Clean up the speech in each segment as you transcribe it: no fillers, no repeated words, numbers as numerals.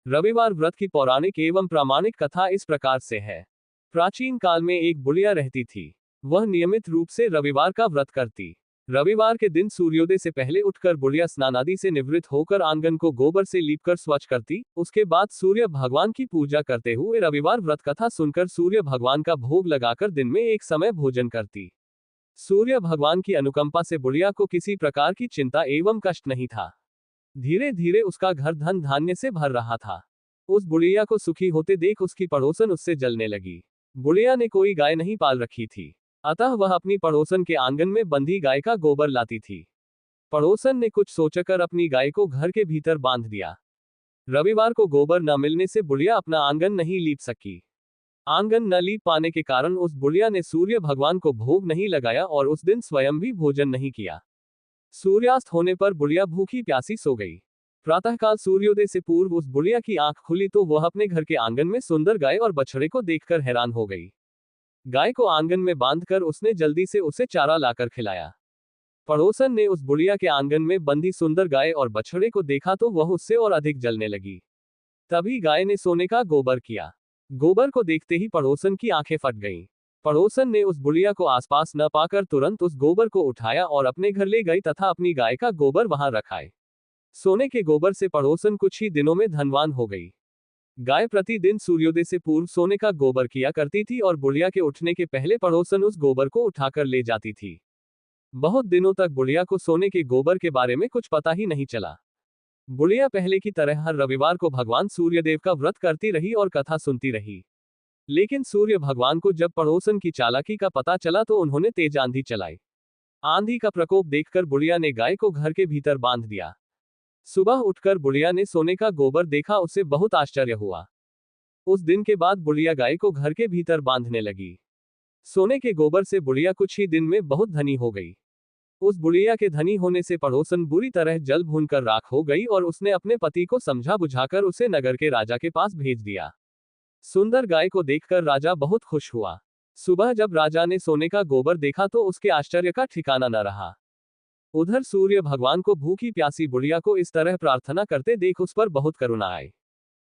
रविवार व्रत की पौराणिक एवं प्रामाणिक कथा इस प्रकार से है। प्राचीन काल में एक बुढ़िया रहती थी। वह नियमित रूप से रविवार का व्रत करती। रविवार के दिन सूर्योदय से पहले उठकर बुढ़िया स्नान आदि से निवृत्त होकर आंगन को गोबर से लीपकर स्वच्छ करती। उसके बाद सूर्य भगवान की पूजा करते हुए रविवार व्रत कथा सुनकर सूर्य भगवान का भोग लगाकर दिन में एक समय भोजन करती। सूर्य भगवान की अनुकंपा से बुढ़िया को किसी प्रकार की चिंता एवं कष्ट नहीं था। धीरे धीरे उसका घर धन धान्य से भर रहा था। उस बुढ़िया को सुखी होते देख उसकी पड़ोसन उससे जलने लगी। बुढ़िया ने कोई गाय नहीं पाल रखी थी, अतः वह अपनी पड़ोसन के आंगन में बंधी गाय का गोबर लाती थी। पड़ोसन ने कुछ सोचकर अपनी गाय को घर के भीतर बांध दिया। रविवार को गोबर न मिलने से बुढ़िया अपना आंगन नहीं लीप सकी। आंगन न लीप पाने के कारण उस बुढ़िया ने सूर्य भगवान को भोग नहीं लगाया और उस दिन स्वयं भी भोजन नहीं किया। सूर्यास्त होने पर बुढ़िया भूखी प्यासी सो गई। प्रातःकाल सूर्योदय से पूर्व उस बुढ़िया की आंख खुली तो वह अपने घर के आंगन में सुंदर गाय और बछड़े को देखकर हैरान हो गई। गाय को आंगन में बांधकर उसने जल्दी से उसे चारा लाकर खिलाया। पड़ोसन ने उस बुढ़िया के आंगन में बंधी सुंदर गाय और बछड़े को देखा तो वह उससे और अधिक जलने लगी। तभी गाय ने सोने का गोबर किया। गोबर को देखते ही पड़ोसन की आंखें फट गईं। पड़ोसन ने उस बुढ़िया को आसपास न पाकर तुरंत उस गोबर को उठाया और अपने घर ले गई तथा अपनी गाय का गोबर वहां रखाए। सोने के गोबर से पड़ोसन कुछ ही दिनों में धनवान हो गई। गाय प्रतिदिन सूर्योदय से पूर्व सोने का गोबर किया करती थी और बुढ़िया के उठने के पहले पड़ोसन उस गोबर को उठाकर ले जाती थी। बहुत दिनों तक बुढ़िया को सोने के गोबर के बारे में कुछ पता ही नहीं चला। बुढ़िया पहले की तरह हर रविवार को भगवान सूर्यदेव का व्रत करती रही और कथा सुनती रही। लेकिन सूर्य भगवान को जब पड़ोसन की चालाकी का पता चला तो उन्होंने तेज आंधी चलाई। आंधी का प्रकोप देखकर बुढ़िया ने गाय को घर के भीतर बांध दिया। सुबह उठकर बुढ़िया ने सोने का गोबर देखा, उसे बहुत आश्चर्य हुआ। उस दिन के बाद बुढ़िया गाय को घर के भीतर बांधने लगी। सोने के गोबर से बुढ़िया कुछ ही दिन में बहुत धनी हो गई। उस बुढ़िया के धनी होने से पड़ोसन बुरी तरह जल भूनकर राख हो गई और उसने अपने पति को समझा बुझाकर उसे नगर के राजा के पास भेज दिया। सुंदर गाय को देखकर राजा बहुत खुश हुआ। सुबह जब राजा ने सोने का गोबर देखा तो उसके आश्चर्य का ठिकाना न रहा। उधर सूर्य भगवान को भूखी प्यासी बुढ़िया को इस तरह प्रार्थना करते देख उस पर बहुत करुणा आई।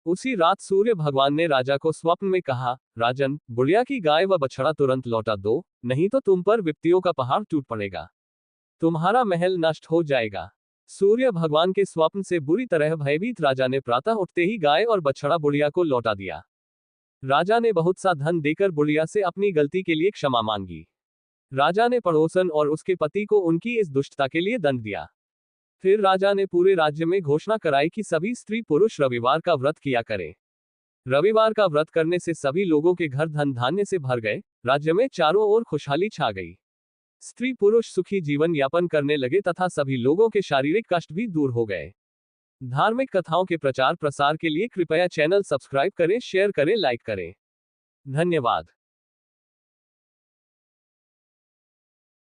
उसी रात सूर्य भगवान ने राजा को स्वप्न में कहा, राजन, बुढ़िया की गाय व बछड़ा तुरंत लौटा दो, नहीं तो तुम पर विपत्तियों का पहाड़ टूट पड़ेगा, तुम्हारा महल नष्ट हो जाएगा। सूर्य भगवान के स्वप्न से बुरी तरह भयभीत राजा ने प्रातः उठते ही गाय और बछड़ा बुढ़िया को लौटा दिया। राजा ने बहुत सा धन देकर बुढ़िया से अपनी गलती के लिए क्षमा मांगी। राजा ने पड़ोसन और उसके पति को उनकी इस दुष्टता के लिए दंड दिया। फिर राजा ने पूरे राज्य में घोषणा कराई कि सभी स्त्री पुरुष रविवार का व्रत किया करें। रविवार का व्रत करने से सभी लोगों के घर धन धान्य से भर गए, राज्य में चारों ओर खुशहाली छा गई। स्त्री पुरुष सुखी जीवन यापन करने लगे तथा सभी लोगों के शारीरिक कष्ट भी दूर हो गए। धार्मिक कथाओं के प्रचार प्रसार के लिए कृपया चैनल सब्सक्राइब करें, शेयर करें, लाइक करें। धन्यवाद।